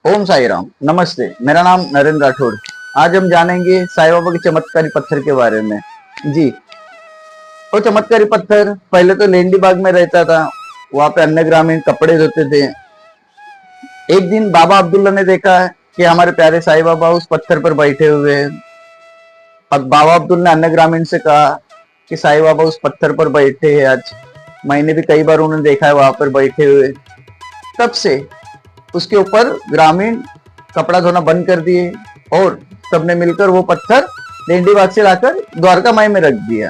ओम साई राम। नमस्ते, मेरा नाम नरेंद्र राठौड़। आज हम जानेंगे साईं बाबा के चमत्कारी पत्थर के बारे में। जी, वो चमत्कारी पत्थर पहले तो लेंडी बाग में रहता था। वहां पे अन्य ग्रामीण कपड़े धोते थे। एक दिन बाबा अब्दुल्ला ने देखा कि हमारे प्यारे साईं बाबा उस पत्थर पर बैठे हुए हैं। अब बाबा अब्दुल्ला ने अन्य ग्रामीण से कहा कि साईं बाबा उस पत्थर पर बैठे हैं आज। मैंने भी कई बार उन्हें देखा है वहां पर बैठे हुए। तब से उसके ऊपर ग्रामीण कपड़ा धोना बंद कर दिए और सबने मिलकर वो पत्थर लेंडीबाग से लाकर द्वारका माई में रख दिया।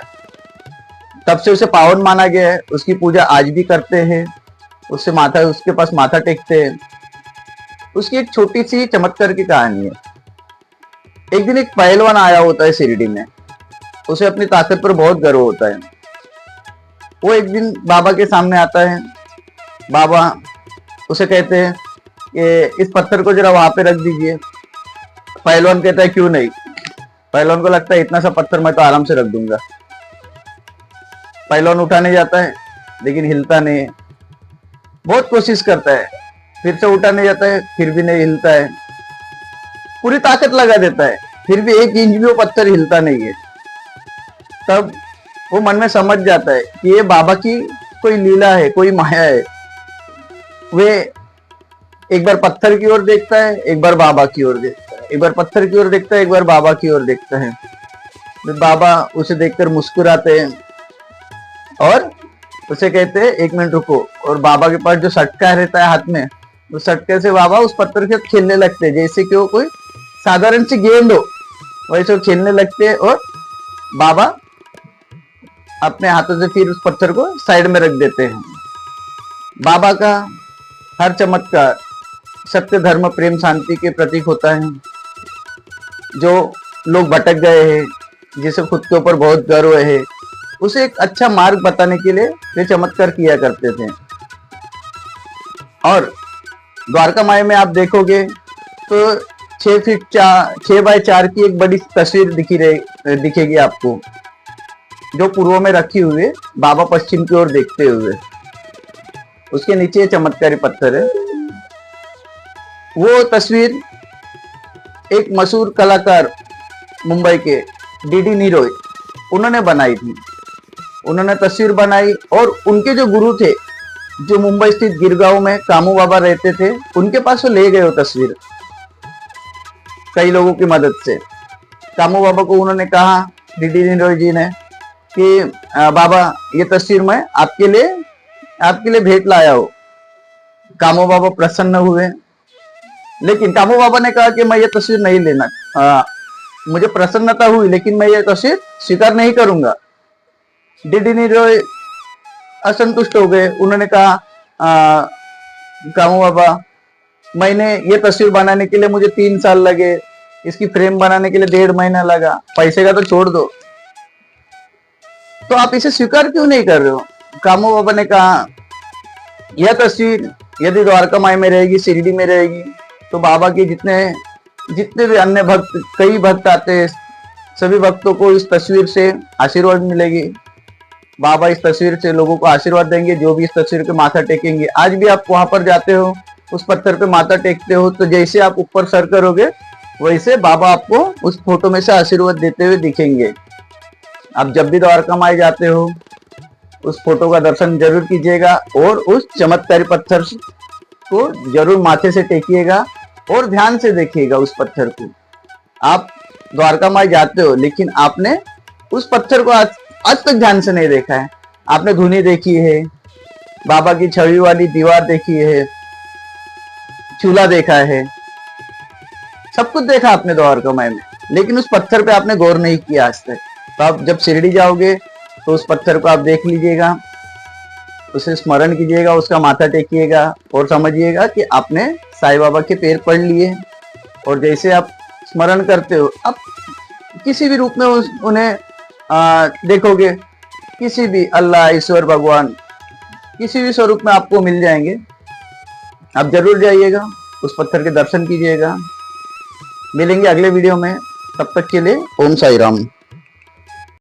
तब से उसे पावन माना गया है। उसकी पूजा आज भी करते हैं। उसके पास माथा टेकते हैं। उसकी एक छोटी सी चमत्कार की कहानी है। एक दिन एक पहलवान आया होता है शिरडी में। उसे अपनी ताकत पर बहुत गर्व होता है। वो एक दिन बाबा के सामने आता है। बाबा उसे कहते हैं कि इस पत्थर को जरा वहां पे रख दीजिए। पहलवान कहता है क्यों नहीं। पहलवान को लगता है इतना सा पत्थर मैं तो आराम से रख दूंगा। पहलवान उठाने जाता है लेकिन हिलता नहीं है। बहुत कोशिश करता है, फिर से उठाने जाता है, फिर भी नहीं हिलता है। पूरी ताकत लगा देता है, फिर भी एक इंच भी वो पत्थर हिलता नहीं है। तब वो मन में समझ जाता है कि ये बाबा की कोई लीला है, कोई माया है। वे एक बार पत्थर की ओर देखता है, एक बार बाबा की ओर देखता है, एक बार पत्थर की ओर देखता है, एक बार बाबा की ओर देखता है। तो बाबा उसे देखकर मुस्कुराते हैं और उसे कहते हैं एक मिनट रुको। और बाबा के पास जो सटका रहता है हाथ में, उस सटके से बाबा उस पत्थर के साथ खेलने लगते हैं जैसे कि वो कोई साधारण सी गेंद हो। वैसे वो खेलने लगते हैं और बाबा अपने हाथों से फिर उस पत्थर को साइड में रख देते हैं। बाबा का हर चमत्कार सत्य, धर्म, प्रेम, शांति के प्रतीक होता है। जो लोग भटक गए हैं, जिसे खुद के ऊपर बहुत गर्व है, उसे एक अच्छा मार्ग बताने के लिए वे चमत्कार किया करते थे। और द्वारका माई में आप देखोगे तो 6 बाय 4 की एक बड़ी तस्वीर दिखेगी आपको, जो पूर्व में रखी हुई है, बाबा पश्चिम की ओर देखते हुए। उसके नीचे चमत्कारी पत्थर है। वो तस्वीर एक मशहूर कलाकार मुंबई के डीडी नीरोय उन्होंने बनाई थी। उन्होंने तस्वीर बनाई और उनके जो गुरु थे, जो मुंबई स्थित गिरगांव में कामू बाबा रहते थे, उनके पास वो ले गए वो तस्वीर कई लोगों की मदद से। कामू बाबा को उन्होंने कहा, डीडी नीरोय जी ने, कि बाबा ये तस्वीर मैं आपके लिए भेंट लाया हो। कामू बाबा प्रसन्न हुए, लेकिन कामू बाबा ने कहा कि मैं ये तस्वीर नहीं लेना। मुझे प्रसन्नता हुई लेकिन मैं ये तस्वीर स्वीकार नहीं करूंगा। डीडी नीरोय असंतुष्ट हो गए। उन्होंने कहा, कामू बाबा, मैंने ये तस्वीर बनाने के लिए मुझे 3 साल लगे, इसकी फ्रेम बनाने के लिए 1.5 महीना लगा, पैसे का तो छोड़ दो, तो आप इसे स्वीकार क्यों नहीं कर रहे हो। कामू बाबा ने कहा, यह तस्वीर यदि द्वारका माई में रहेगी, शिरडी में रहेगी, तो बाबा के जितने भी अन्य भक्त, कई भक्त आते हैं, सभी भक्तों को इस तस्वीर से आशीर्वाद मिलेगी। बाबा इस तस्वीर से लोगों को आशीर्वाद देंगे, जो भी इस तस्वीर पे माथा टेकेंगे। आज भी आप वहां पर जाते हो, उस पत्थर पे माथा टेकते हो, तो जैसे आप ऊपर सर करोगे वैसे बाबा आपको उस फोटो में से आशीर्वाद देते हुए दिखेंगे। आप जब भी द्वारका माई जाते हो, उस फोटो का दर्शन जरूर कीजिएगा और उस चमत्कारी पत्थर को जरूर माथे से टेकिएगा और ध्यान से देखिएगा उस पत्थर को। आप द्वारका माई जाते हो लेकिन आपने उस पत्थर को आज तक ध्यान से नहीं देखा है। आपने धुनी देखी है, बाबा की छवि वाली दीवार देखी है, चूल्हा देखा है, सब कुछ देखा आपने द्वारका माई में, लेकिन उस पत्थर पे आपने गौर नहीं किया आज तक। तो आप जब शिरडी जाओगे तो उस पत्थर को आप देख लीजिएगा, उसे स्मरण कीजिएगा, उसका माथा टेकिएगा और समझिएगा कि आपने साईं बाबा के पैर पड़ लिए। और जैसे आप स्मरण करते हो, आप किसी भी रूप में उन्हें देखोगे, किसी भी अल्लाह, ईश्वर, भगवान, किसी भी स्वरूप में आपको मिल जाएंगे। आप जरूर जाइएगा, उस पत्थर के दर्शन कीजिएगा। मिलेंगे अगले वीडियो में, तब तक के लिए ओम साई राम।